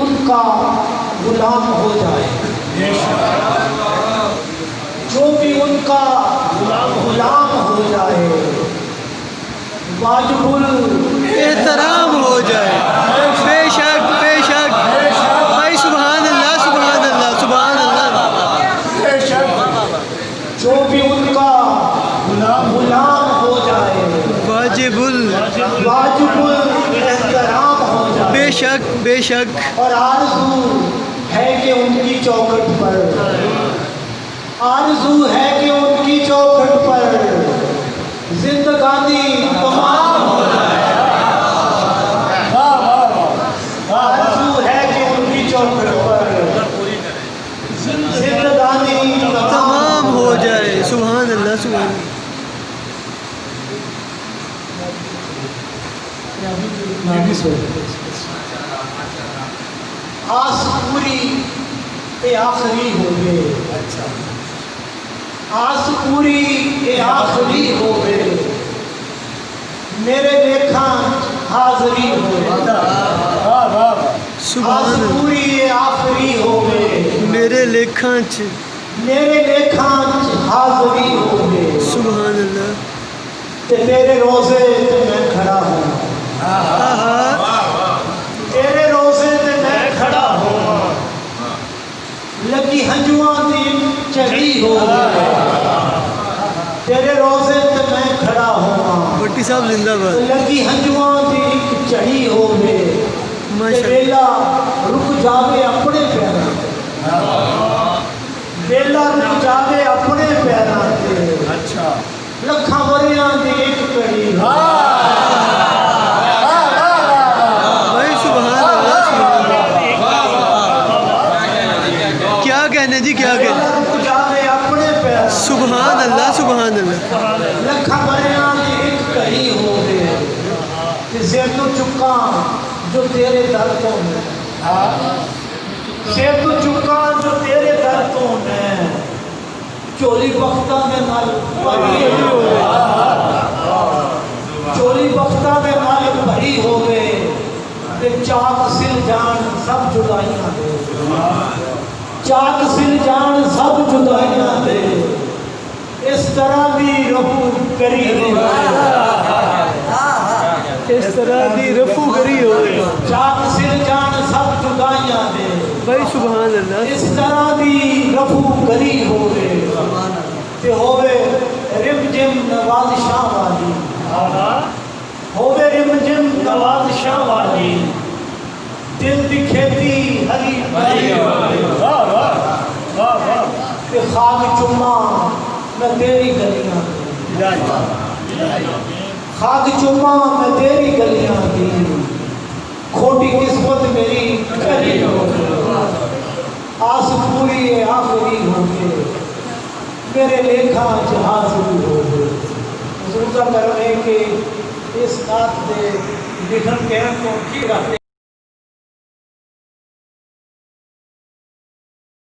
ان کا غلام ہو جائے، جو بھی ان کا غلام ہو جائے واجب احترام ہو جائے۔ بے شک بے شک بھائی، سبحان اللہ سبحان اللہ سبحان اللہ۔ جو بھی ان کا غلام ہو جائے واجب احترام ہو جائے۔ بے شک بے شک۔ اور آرزو ہے کہ ان کی چوکھٹ پر، آرزو ہے کہ ان کی چوکھٹ پر زندگانی تمام ہو جائے۔ آرزو ہے کہ ان کی چوکھٹ پر زندگانی تمام ہو جائے۔ سبحان اللہ سبحان اللہ۔ آس پوری اے آخری ہو گئے، آس پوری اے آخری ہو گئے، میرے لیکھاں حاضری ہو گئے۔ آس پوری اے آخری ہو گئے، میرے لیکھاں چ میرے لیکھاں حاضری ہو گئے۔ سبحان اللہ۔ تے تیرے روزے تے میں کھڑا ہوں، تیرے روزے تے میں کھڑا ہوں، لگی ہنجواں دی چڑھی ہو گئے، تیرے روزے تے میں کھڑا ہوں، بٹی صاحب زندہ باد۔ لگی ہنجواں دی چڑھی ہو گئے، ماشاء ویلا رک جاوے اپنے پیراں، ویلا رک جاوے اپنے پیراں تے، لکھاں وریاں دی ایک کڑی۔ بھائی سبحان اللہ سبحان اللہ۔ کیا کہنے جی کیا کہنے۔ رک جاوے اپنے پیراں، سبحان اللہ سبحان اللہ۔ لکھاں وریاں دی ایک کڑی ہو گئے، تے سر تو چکاں جو تیرے در تو میں، سر تو چکاں جو تیرے در تو میں، چولی بختہ میں نال بھری ہوئے، چولی بختہ میں نال بھری ہوئے، تے چاک سل جان سب جدائیاں دے، چاک سل جان سب جدائیاں دے، اس طرح بھی رفو کری ہوئے، اس طرح دی رفو کری ہوئے۔ چاک سل جان سب جدائیاں دے، بھائی سبحان اللہ۔ اس طرح دی رفو کری ہوئے، تے ہوئے رم جم نوازشاں والی، ہوئے رم جم نوازشاں والی، دل دی کھیتی ہری بھری ہوئے، تے خاک چما میں تیری گلیاں دی، خاک چما میں تیری گلیاں دی، کھوٹی قسمت میری کری ہوئے، آس پوری ہے آخری ہو گئے، میرے لیکھاں حاضری ہو گئے۔ حضور کا کرم ہے کہ اس نعت دے لکھن کہن کو کی رکھتے